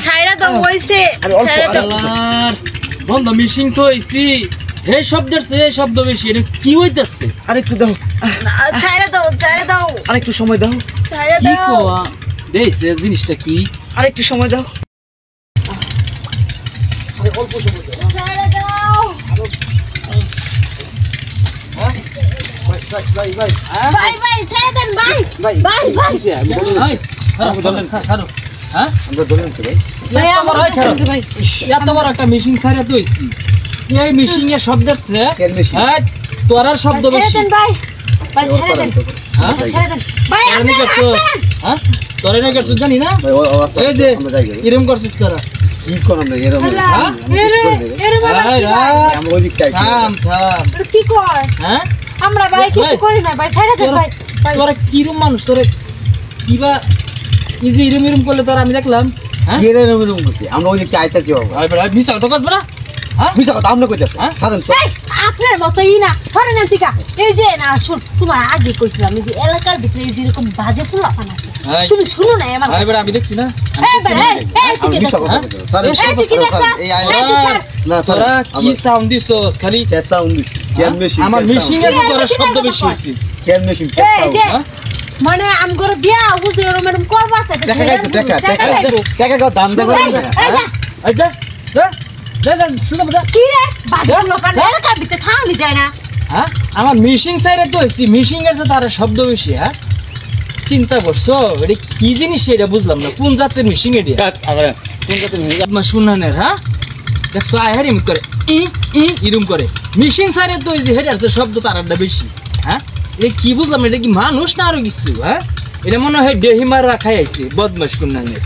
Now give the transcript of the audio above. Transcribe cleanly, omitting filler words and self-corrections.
ছাইরা দাও হইছে ছাইরা দাও বন্ধ মিশিং তো হইছি হে শব্দের সে শব্দ বেশি এটা কি হইতাছে আরেকটু দাও ছাইরা দাও আরেকটু সময় দাও ছাইরা কি দাও কোয়া দেইছে জিনিসটা কি আরেকটু সময় দাও অল্প সময় দাও ছাইরা দাও ভাই ভাই ছাইরা দেন ভাই ভাই হ্যাঁ আমরা ধরে নিতে ভাই ভাই আমার ভাই এত বড় একটা মেশিন ছাড়া তো হইছি এই মেশিন এর শব্দের সে কেন machine? হ্যাঁ তোরার শব্দ ছাইরা বেশি দেন ভাই ভাই ছাইরা দেন হ্যাঁ ছাইরা দেন ভাই তোরা আপনি নি করছিস হ্যাঁ তোরা নি করছিস জানি না ভাই এই যে আমরা যাই এরম করছিস তোরা কি কোন আমরা এরকম হ্যাঁ? এরে বাবা এই কি রাত, ভাই? আমরা ওই দিক চাইছি থাম কি কর হ্যাঁ আমরা ভাই কিছু করি না ভাই ছাইরা দেন ভাই ভাই তোরা কিরম মানুষ তোরা কিবা এই যে ইরম করলে তোরা আমি দেখলাম হ্যাঁ কি এরকম করছি আমরা ওই দিক চাইতেছি বাবা মিশা তো করবে না হ্যাঁ মিছা কথা আমরা কইতাছি হ্যাঁ? কারণ তো এই আপনার মতো না ধরেন আন্তিকা এই যে না শুন তোমার আগে কইছিলাম এই যে এলাকার ভিতরে এই যে এরকম বাজে পোলাপান আছে এই। তুমি শুনো না আমার এবার আমি দেখছি না এই এই আমি তুই মিছা কথা হ্যাঁ? বলছি স্যার এই তুই কি দেখছ এই আই এই তুই ছাড়। না স্যার তোরা কি সাউন্ড দিছস খালি ক্যাশ সাউন্ড দিছি ক্যান মেশিন আমার মিশিং এর কি তোরা machine শব্দ এর বেশি ব্যাপার? হইছে ক্যান মেশিন এই যে হ্যাঁ? মানে আম করে বিয়া বুঝে এরকম এরকম করবা চাইতে দেখা গাইতো দেখা দেখা দেখা গাও দাম দেখা এই যা যা যা শুনো বড় কি রে বাজে পোলাপান এলাকার ভিতরে থামলি যায় না হ্যাঁ আমার মিশিং সাইডে তো হইছি মিশিং এর সাথে তার শব্দ বেশি হ্যাঁ চিন্তা করছো এটা কি জিনিস এটা বুঝলাম না কোন জাতের মিশিং এটা কোন কথা আপনার শুনানের হ্যাঁ দেখছো আয় হারিম করে ইরম করে মিশিং সাইডে তো ওই যে হেডার শব্দ তারাটা বেশি হ্যাঁ এটা কি বুঝলাম এটা কি মানুষ না আরো কিছু হ্যাঁ এটা মনে হয় ডেহিমার রাখাই আইছে বদমাস কুন্নানের